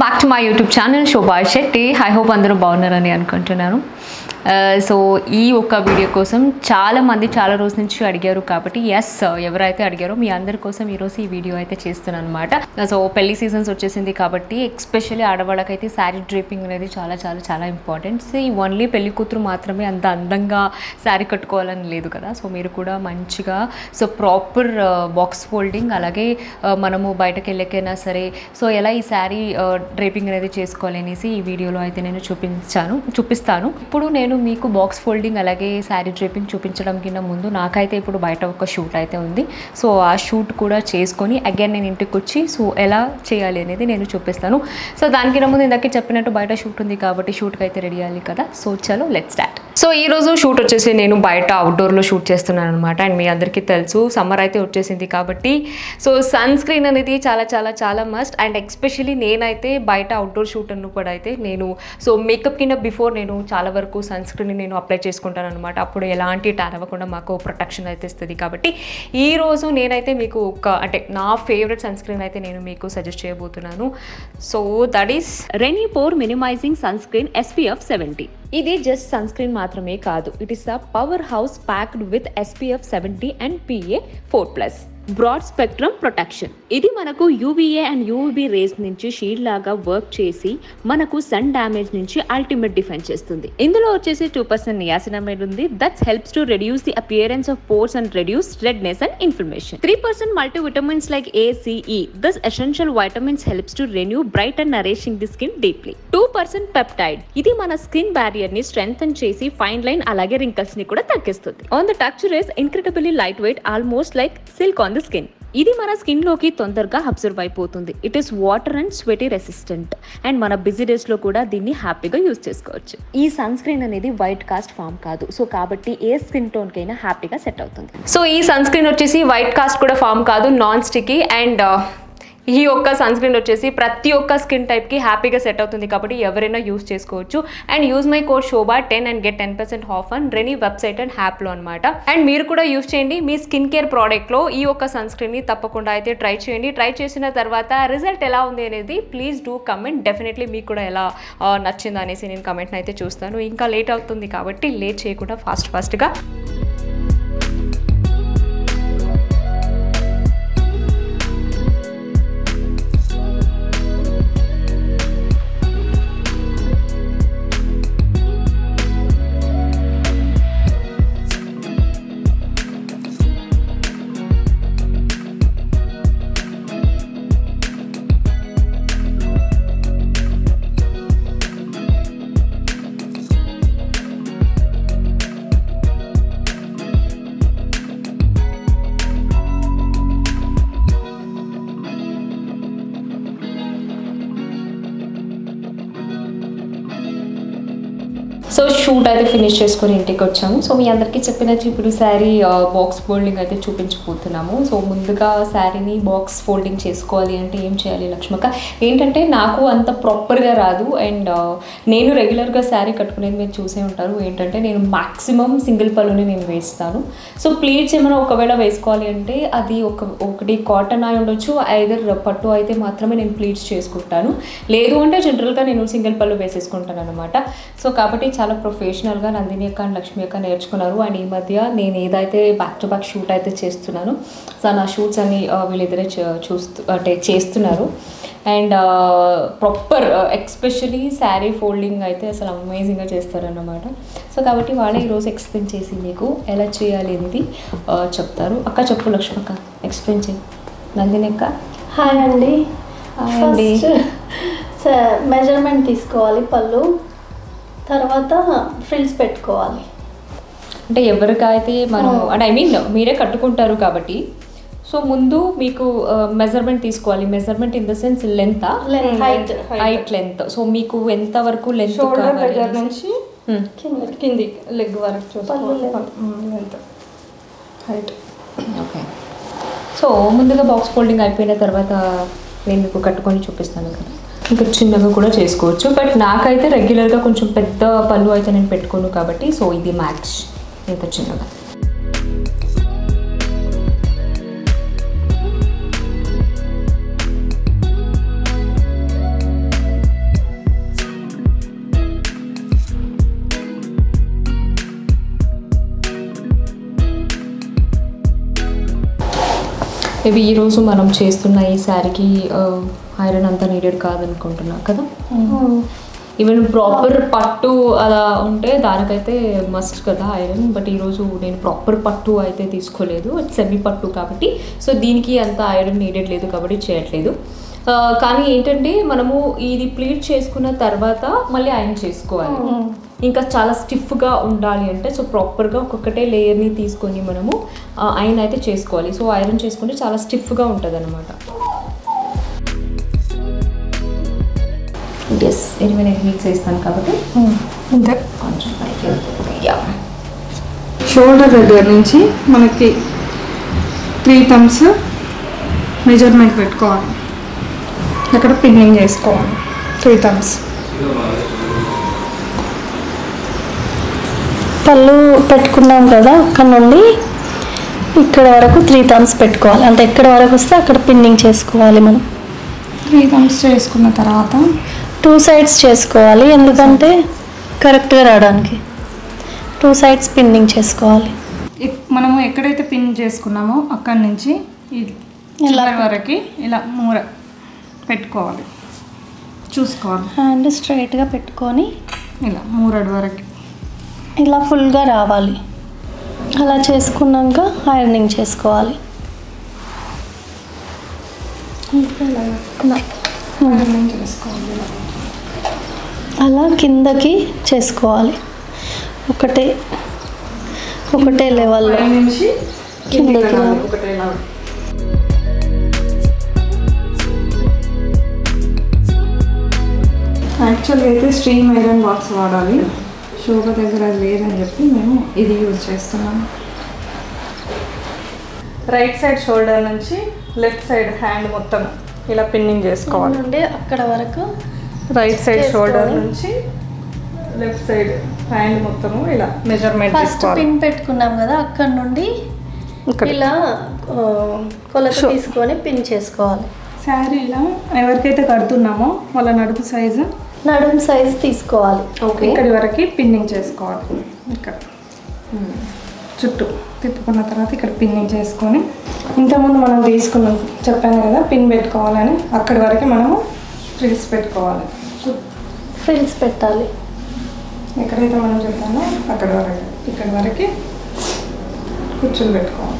Welcome back to my YouTube channel Shobha Shetty. I hope అందరూ బాగున్నారని అనుకుంటున్నాను. సో ఈ ఒక్క వీడియో కోసం చాలా రోజుల నుంచి అడిగారు కాబట్టి ఎవరైతే అడిగారో మీ అందరి కోసం ఈరోజు ఈ వీడియో అయితే చేస్తున్నాను అనమాట. సో పెళ్లి సీజన్స్ వచ్చేసింది కాబట్టి ఎస్పెషల్లీ ఆడవాళ్ళకైతే శారీ డ్రేపింగ్ అనేది చాలా ఇంపార్టెంట్. సో ఓన్లీ పెళ్లి కూతురు మాత్రమే అంత అందంగా శారీ కట్టుకోవాలని లేదు కదా. సో మీరు కూడా మంచిగా ప్రాపర్ బాక్స్ ఫోల్డింగ్, అలాగే మనము బయటకు వెళ్ళకైనా సరే సో ఎలా ఈ శారీ డ్రేపింగ్ అనేది చేసుకోవాలి అనేసి ఈ వీడియోలో అయితే నేను చూపిస్తాను. ఇప్పుడు నేను మీకు బాక్స్ ఫోల్డింగ్ అలాగే శారీ డ్రేపింగ్ చూపించడం కింద ముందు నాకైతే ఇప్పుడు బయట ఒక షూట్ అయితే ఉంది. సో ఆ షూట్ కూడా చేసుకొని అగైన్ నేను ఇంటికి వచ్చి సో ఎలా చేయాలి అనేది నేను చూపిస్తాను. సో దానికింద ముందు ఇందాక చెప్పినట్టు బయట షూట్ ఉంది కాబట్టి షూట్కి అయితే రెడీ అవ్వాలి కదా. సో చలో లెట్స్ స్టార్ట్. సో ఈరోజు షూట్ వచ్చేసి నేను బయట అవుట్డోర్లో షూట్ చేస్తున్నాను అనమాట. అండ్ మీ అందరికీ తెలుసు సమ్మర్ అయితే వచ్చేసింది కాబట్టి సో సన్ స్క్రీన్ అనేది చాలా మస్ట్. అండ్ ఎస్పెషల్లీ నేనైతే బయట అవుట్డోర్ షూట్ అన్నప్పుడు అయితే నేను సో మేకప్ కింద బిఫోర్ నేను చాలా వరకు సన్ స్క్రీన్ నేను అప్లై చేసుకుంటాను అనమాట. అప్పుడు ఎలాంటి ట్యాన్ అవ్వకుండా మాకు ప్రొటెక్షన్ అయితే ఇస్తుంది. కాబట్టి ఈరోజు నేనైతే మీకు నా ఫేవరెట్ సన్ స్క్రీన్ అయితే నేను మీకు సజెస్ట్ చేయబోతున్నాను. So that is Renee pore minimising sunscreen SPF 70. ఇది జస్ట్ సన్ స్క్రీన్ మాత్రమే కాదు, it is a powerhouse packed with SPF 70 and PA 4+. Broad spectrum protection. ఇది మనకు UVA అండ్ UVB రేస్ నుంచి షీల్డ్ లాగా వర్క్ చేసి మనకు సన్ డ్యామేజ్ నుంచి అల్టిమేట్ డిఫెన్స్ చేస్తుంది. ఇందులో వచ్చేసి 2% నియాసినమైడ్ ఉంది. That's helps to reduce the appearance of pores and reduce redness and inflammation. 3% multivitamins like A, C, E. This essential vitamins helps to renew bright and nourishing the skin deeply. 2% peptide. ఇది మన skin barrier ని strengthen చేసి fine line అలాగే wrinkles ని కూడా తగ్గిస్తుంది. On the texture is incredibly lightweight, almost like silk on the skin. ఇది మన స్కిన్ లోకి తొందరగా అబ్జర్వ్ అయిపోతుంది. It is water and sweaty resistant and మన బిజీ డేస్ లో కూడా దీన్ని హ్యాపీగా యూజ్ చేసుకోవచ్చు. ఈ సన్ స్క్రీన్ అనేది వైట్ కాస్ట్ ఫామ్ కాదు, సో కాబట్టి ఏ స్కిన్ టోన్ కైనా హ్యాపీగా సెట్ అవుతుంది. సో ఈ సన్ స్క్రీన్ వచ్చేసి వైట్ కాస్ట్ కూడా ఫామ్ కాదు, నాన్ స్టిక్కీ. అండ్ ఈ ఒక్క సన్ స్క్రీన్ వచ్చేసి ప్రతి ఒక్క స్కిన్ టైప్కి హ్యాపీగా సెట్ అవుతుంది కాబట్టి ఎవరైనా యూజ్ చేసుకోవచ్చు. And use my code Shobha 10 and get 10% off on Renee website and యాప్లో అనమాట. అండ్ మీరు కూడా యూజ్ చేయండి. మీ స్కిన్ కేర్ ప్రోడక్ట్లో ఈ ఒక్క సన్ స్క్రీన్ని తప్పకుండా అయితే ట్రై చేయండి. ట్రై చేసిన తర్వాత రిజల్ట్ ఎలా ఉంది అనేది ప్లీజ్ డూ కమెంట్. డెఫినెట్లీ మీకు కూడా ఎలా నచ్చింది అనేసి నేను కమెంట్ని అయితే చూస్తాను. ఇంకా లేట్ అవుతుంది కాబట్టి లేట్ చేయకుండా ఫాస్ట్గా సో షూట్ అయితే ఫినిష్ చేసుకొని ఇంటికి వచ్చాము. సో మీ అందరికీ చెప్పినట్టు ఇప్పుడు శారీ బాక్స్ ఫోల్డింగ్ అయితే చూపించబోతున్నాము. సో ముందుగా శారీని బాక్స్ ఫోల్డింగ్ చేసుకోవాలి అంటే ఏం చేయాలి లక్ష్మక్క? ఏంటంటే నాకు అంత ప్రాపర్గా రాదు. అండ్ నేను రెగ్యులర్గా శారీ కట్టుకునేది మీరు చూసే ఉంటారు. ఏంటంటే నేను మ్యాక్సిమం సింగిల్ పళ్ళుని నేను వేస్తాను. సో ప్లీట్స్ ఏమైనా ఒకవేళ వేసుకోవాలి అంటే అది ఒకటి కాటన్ అయి ఉండొచ్చు, ఐదర్ పట్టు అయితే మాత్రమే నేను ప్లీట్స్ చేసుకుంటాను. లేదు అంటే జనరల్గా నేను సింగిల్ పళ్ళు వేసేసుకుంటాను అనమాట. సో కాబట్టి చాలా ప్రొఫెషనల్గా నందిని అక్క అండ్ లక్ష్మి అక్క నేర్చుకున్నారు. అండ్ ఈ మధ్య నేను ఏదైతే బ్యాక్ టు బ్యాక్ షూట్ అయితే చేస్తున్నాను, సో నా షూట్స్ అన్ని వీళ్ళిద్దరే చేస్తున్నారు. And proper especially sari folding అయితే అసలు అమేజింగ్గా చేస్తారన్నమాట. సో కాబట్టి వాళ్ళే ఈరోజు ఎక్స్ప్లెయిన్ చేసి మీకు ఎలా చేయాలి అనేది చెప్తారు. అక్క చెప్పు లక్ష్మి అక్క, ఎక్స్ప్లెయిన్ చేయి. నందిని అక్క. హాయ్ అండి. మెజర్మెంట్ తీసుకోవాలి పళ్ళు, తర్వాత ఫ్రిల్స్ పెట్టుకోవాలి. అంటే ఎవరికైతే మనం అంటే మీరే కట్టుకుంటారు కాబట్టి సో ముందు మీకు మెజర్మెంట్ తీసుకోవాలి. Measurement in the sense length height length. So మీకు ఎంత వరకు లెంత్ నుంచి కింది లెగ్ వరకు చూసుకోవాలి హైట్. ఓకే. సో ముందుగా బాక్స్ ఫోల్డింగ్ అయిపోయిన తర్వాత నేను మీకు కట్టుకొని చూపిస్తాను కదా. ఇంకా చిన్నగా కూడా చేసుకోవచ్చు, బట్ నాకైతే రెగ్యులర్గా కొంచెం పెద్ద పళ్ళు అయితే నేను పెట్టుకోను కాబట్టి సో ఇది మ్యాక్స్ ఇంత చిన్నగా. మేబీ ఈరోజు మనం చేస్తున్న ఈ శారీకి ఐరన్ అంతా నీడెడ్ కాదనుకుంటున్నా కదా. ఈవెన్ ప్రాపర్ పట్టు అలా ఉంటే దానికైతే మస్ట్ కదా ఐరన్. బట్ ఈరోజు నేను ప్రాపర్ పట్టు అయితే తీసుకోలేదు, సెమీ పట్టు కాబట్టి. సో దీనికి అంత ఐరన్ నీడెడ్ లేదు కాబట్టి చేయట్లేదు. కానీ ఏంటంటే మనము ఇది ప్లీట్ చేసుకున్న తర్వాత మళ్ళీ ఐరన్ చేసుకోవాలి. ఇంకా చాలా స్టిఫ్గా ఉండాలి అంటే సో ప్రాపర్గా ఒక్కొక్కటే లేయర్ని తీసుకొని మనము ఐరన్ అయితే చేసుకోవాలి. సో ఐరన్ చేసుకుంటే చాలా స్టిఫ్గా ఉంటుంది అనమాట. ఎస్ 28 వీక్స్ వేస్తాను కాబట్టి అంతే. కొంచెం పైకి వెళ్తుంది. షోల్డర్ దగ్గర నుంచి మనకి 3 thumbs మెజర్మెంట్ పెట్టుకోవాలి. అక్కడ పిన్నింగ్ చేసుకోవాలి 3 thumbs. పళ్ళు పెట్టుకున్నాం కదా, అక్కడ నుండి ఇక్కడ వరకు 3 thumbs పెట్టుకోవాలి. అంటే ఎక్కడ వరకు వస్తే అక్కడ పిన్నింగ్ చేసుకోవాలి. మనం 3 thumbs చేసుకున్న తర్వాత 2 sides చేసుకోవాలి, ఎందుకంటే కరెక్ట్గా రావడానికి 2 sides పిన్నింగ్ చేసుకోవాలి. మనము ఎక్కడైతే పిన్ చేసుకున్నామో అక్కడి నుంచి ఇలా వరకు ఇలా మూర పెట్టుకోవాలి, చూసుకోవాలి. హ్యాండ్ స్ట్రైట్గా పెట్టుకొని ఇలా మూరడు వరకు ఇలా ఫుల్గా రావాలి. అలా చేసుకున్నాక ఐరనింగ్ చేసుకోవాలి. ఐరనింగ్ చేసుకోవాలి. అలా కిందకి చేసుకోవాలి. ఒకటే లెవెల్లో కిందకి యాక్చువల్గా అయితే స్ట్రీమ్ ఐరన్ బాక్స్ వాడాలి. శోభ దగ్గర లేదని చెప్పి మేము ఇది యూజ్ చేస్తున్నాము. రైట్ సైడ్ షోల్డర్ నుంచి లెఫ్ట్ సైడ్ హ్యాండ్ మొత్తం ఇలా పిన్నింగ్ చేసుకోవాలి. అంటే అక్కడ వరకు రైట్ సైడ్ షోల్డర్ నుంచి లెఫ్ట్ సైడ్ హ్యాండ్ మొత్తము ఇలా మెజర్మెంట్ ఫస్ట్ పిన్ పెట్టుకున్నాం కదా, అక్కడ నుండి ఇలా కొలత తీసుకొని పిన్ చేసుకోవాలి. శారీలో ఎవరికైతే కడుతున్నామో వాళ్ళ నడుము సైజు తీసుకోవాలి. ఓకే, ఇక్కడి వరకు పిన్నింగ్ చేసుకోవాలి. ఇక్కడ చుట్టూ తిప్పుకున్న తర్వాత ఇక్కడ పిన్నింగ్ చేసుకొని, ఇంతకుముందు మనం తీసుకున్నాం చెప్పాను కదా పిన్ పెట్టుకోవాలని, అక్కడి వరకు మనము ఫ్రిల్స్ పెట్టుకోవాలి. ఫ్రిల్స్ పెట్టాలి ఎక్కడైతే మనం చెప్పామో అక్కడి వరకు, ఇక్కడి వరకు కుచ్చులు పెట్టుకోవాలి.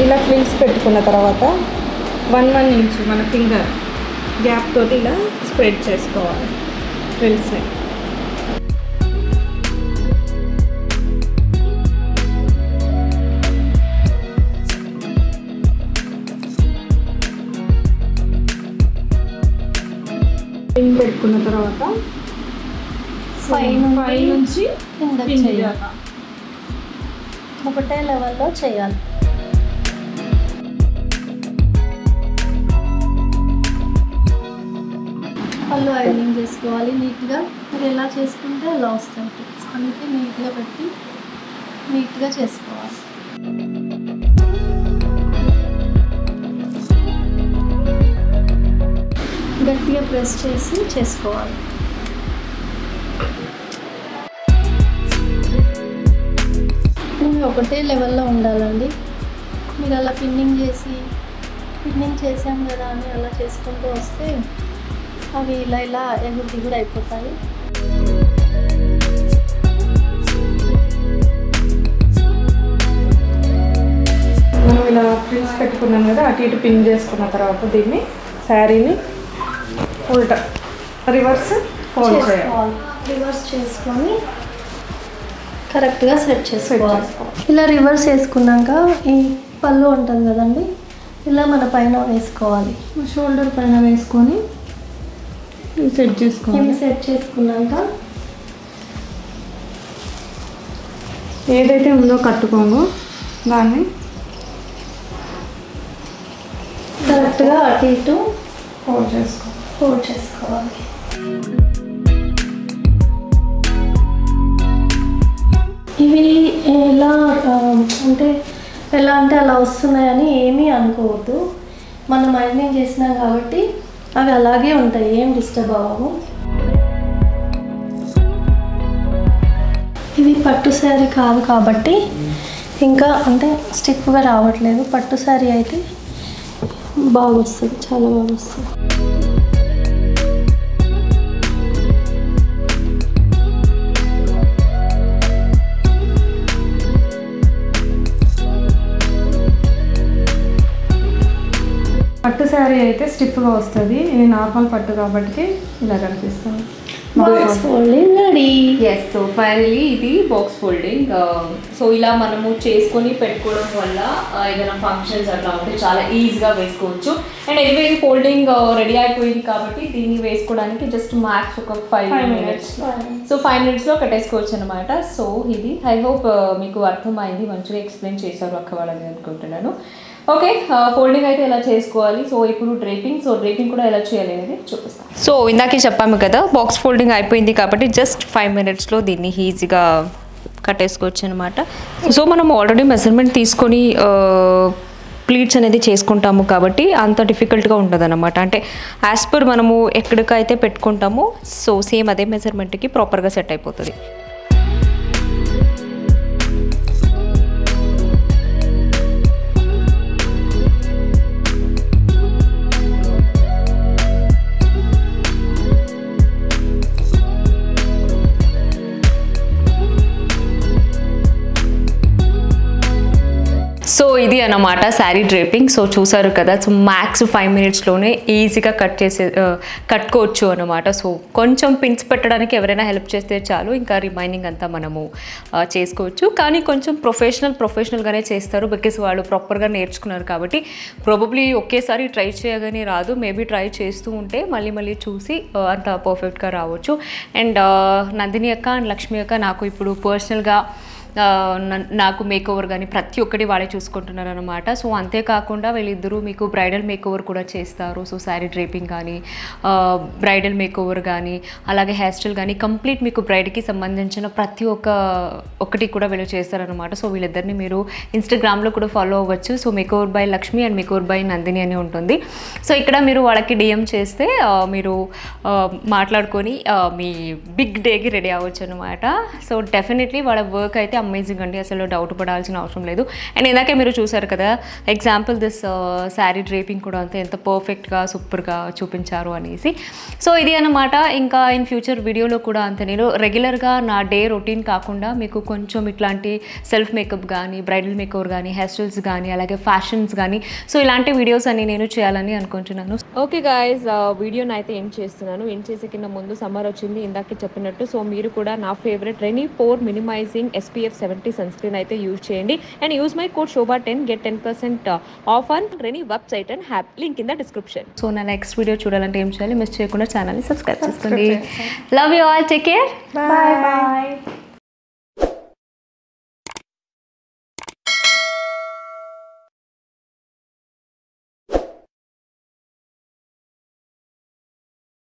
ఇలా ఫ్రిల్స్ పెట్టుకున్న తర్వాత 1 ఇంచ్ మన ఫింగర్ గ్యాప్ తోటి ఇలా స్ప్రెడ్ చేసుకోవాలి ఫ్రిల్స్ని. పిన్ పెట్టుకున్న తర్వాత పై నుంచి ఒకటే లెవెల్లో చేయాలి. పళ్ళు ఐరనింగ్ చేసుకోవాలి నీట్గా. మీరు ఎలా చేసుకుంటే అలా వస్తాయి టిప్స్, అందుకే నీట్గా పెట్టి నీట్గా చేసుకోవాలి. గట్టిగా ప్రెస్ చేసి చేసుకోవాలి. ఒకటే లెవెల్లో ఉండాలండి. మీరు అలా పిన్నింగ్ చేసాం కదా అని అలా చేసుకుంటూ వస్తే అవి ఇలా ఎగురు దిగుడు అయిపోతాయి. మనం ఇలా ఫ్రిల్స్ పెట్టుకున్నాం కదా, అటు ఇటు పిన్ చేసుకున్న తర్వాత దీన్ని శారీని ఉల్టా రివర్స్ ఫోల్డ్ చేయాలి. రివర్స్ చేసుకొని కరెక్ట్గా సెట్ చేసుకోవాలి. ఇలా రివర్స్ వేసుకున్నాక ఈ పళ్ళు ఉంటుంది కదండి, ఇలా మన పైన వేసుకోవాలి. షోల్డర్ పైన వేసుకొని సెట్ చేసుకోవాలి. సెట్ చేసుకున్నాక ఏదైతే ఉందో కట్టుకోంగో దాన్ని కరెక్ట్గా అటు ఇటు ఫోల్డ్ చేసుకోవాలి. ఇవి ఎలా అంటే ఎలా అంటే అలా వస్తున్నాయని ఏమీ అనుకోవద్దు. మనం మైండింగ్ చేసినాం కాబట్టి అవి అలాగే ఉంటాయి, ఏం డిస్టర్బ్ అవ్వవు. ఇది పట్టు శారీ కాదు కాబట్టి ఇంకా అంటే స్టిఫ్గా రావట్లేదు. పట్టు శారీ అయితే బాగా వస్తుంది, చాలా బాగా వస్తుంది. పట్టు శారీ అయితే స్టిఫ్గా వస్తుంది, ఇది నార్మల్ పట్టు కాబట్టి ఇలా కనిపిస్తుంది. Box folding ready. Yes, so finally ఇది బాక్స్ ఫోల్డింగ్. సో ఇలా మనము చేసుకొని పెట్టుకోవడం వల్ల ఏదైనా ఫంక్షన్స్ అట్లా ఉంటే చాలా ఈజీగా వేసుకోవచ్చు. అండ్ ఎనివే ఇది ఫోల్డింగ్ రెడీ అయిపోయింది కాబట్టి దీన్ని వేసుకోవడానికి జస్ట్ మ్యాక్స్ ఒక 5 minutes. సో 5 minutesలో కట్టేసుకోవచ్చు అనమాట. సో ఇది ఐ హోప్ మీకు అర్థమైంది, మంచిగా ఎక్స్ప్లెయిన్ చేశారు అక్క వాళ్ళని అనుకుంటున్నాను. ఓకే, ఫోల్డింగ్ అయితే ఎలా చేసుకోవాలి, సో ఇప్పుడు డ్రేపింగ్ కూడా ఎలా చేయాలి అనేది చూపిస్తాను. సో ఇందాకే చెప్పాము కదా, బాక్స్ ఫోల్డింగ్ అయిపోయింది కాబట్టి జస్ట్ 5 minutesలో దీన్ని ఈజీగా కట్టేసుకోవచ్చు అనమాట. సో మనం ఆల్రెడీ మెజర్మెంట్ తీసుకొని ప్లీట్స్ అనేది చేసుకుంటాము కాబట్టి అంత డిఫికల్ట్గా ఉంటుంది అనమాట. అంటే యాజ్ పర్ మనము ఎక్కడికైతే పెట్టుకుంటామో సో సేమ్ అదే మెజర్మెంట్కి ప్రాపర్గా సెట్ అయిపోతుంది. సో ఇది అన్నమాట శారీ డ్రేపింగ్. సో చూసారు కదా, సో మ్యాక్స్ 5 minutesలోనే ఈజీగా కట్టుకోవచ్చు అనమాట. సో కొంచెం పిన్స్ పెట్టడానికి ఎవరైనా హెల్ప్ చేస్తే చాలు, ఇంకా రిమైనింగ్ అంతా మనము చేసుకోవచ్చు. కానీ కొంచెం ప్రొఫెషనల్గానే చేస్తారు, బికాస్ వాళ్ళు ప్రాపర్గా నేర్చుకున్నారు కాబట్టి. ప్రాబబ్లీ ఒకేసారి ట్రై చేయగానే రాదు, మేబీ ట్రై చేస్తూ ఉంటే మళ్ళీ చూసి అంత పర్ఫెక్ట్గా రావచ్చు. అండ్ నందిని అక్క అండ్ లక్ష్మి అక్క నాకు ఇప్పుడు పర్సనల్గా నాకు మేకోవర్ కానీ ప్రతి ఒక్కటి వాళ్ళే చూసుకుంటున్నారు అనమాట. సో అంతేకాకుండా వీళ్ళిద్దరూ మీకు బ్రైడల్ మేకోవర్ కూడా చేస్తారు. సో శారీ డ్రేపింగ్ కానీ బ్రైడల్ మేకోవర్ కానీ అలాగే హెయిర్ స్టైల్ కానీ కంప్లీట్ మీకు బ్రైడ్కి సంబంధించిన ప్రతి ఒక్కటి కూడా వీళ్ళు చేస్తారనమాట. సో వీళ్ళిద్దరిని మీరు ఇన్స్టాగ్రామ్లో కూడా ఫాలో అవ్వచ్చు. So makeover by Lakshmi and makeover by Nandini అని ఉంటుంది. సో ఇక్కడ మీరు వాళ్ళకి డిఎం చేస్తే మీరు మాట్లాడుకొని మీ బిగ్ డేకి రెడీ అవ్వచ్చు అనమాట. సో డెఫినెట్లీ వాళ్ళ వర్క్ అయితే అమేజింగ్ అండి, అసలు డౌట్ పడాల్సిన అవసరం లేదు. అండ్ ఇందాకే మీరు చూసారు కదా ఎగ్జాంపుల్ దిస్ శారీ డ్రేపింగ్ కూడా అంతే ఎంత పర్ఫెక్ట్గా సూపర్గా చూపించారు అనేసి. సో ఇది అన్నమాట. ఇంకా ఇన్ ఫ్యూచర్ వీడియోలో కూడా అంతే నేను రెగ్యులర్గా నా డే రొటీన్ కాకుండా మీకు కొంచెం ఇట్లాంటి సెల్ఫ్ మేకప్ కానీ బ్రైడల్ మేకవర్ కానీ హెయిర్ స్టైల్స్ కానీ అలాగే ఫ్యాషన్స్ కానీ సో ఇలాంటి వీడియోస్ అన్ని నేను చేయాలని అనుకుంటున్నాను. ఓకే గాయస్, వీడియోని అయితే ఏం చేస్తున్నాను, ఏం చేసే కింద ముందు సమ్మర్ వచ్చింది ఇందాకే చెప్పినట్టు. సో మీరు కూడా నా favourite Renee pore minimising SPF 70 sunscreen అయితే యూజ్ చేయండి. అండ్ యూజ్ మై కోడ్ శోభా10 get 10% off on Renee website and హ్యాప్, link in the description. So నా నెక్స్ట్ వీడియో చూడాలంటే ఏం చేయాలి, మిస్ చేయకుండా ఛానల్ని సబ్స్క్రైబ్ చేసుకోండి. Love you all, take care, bye bye.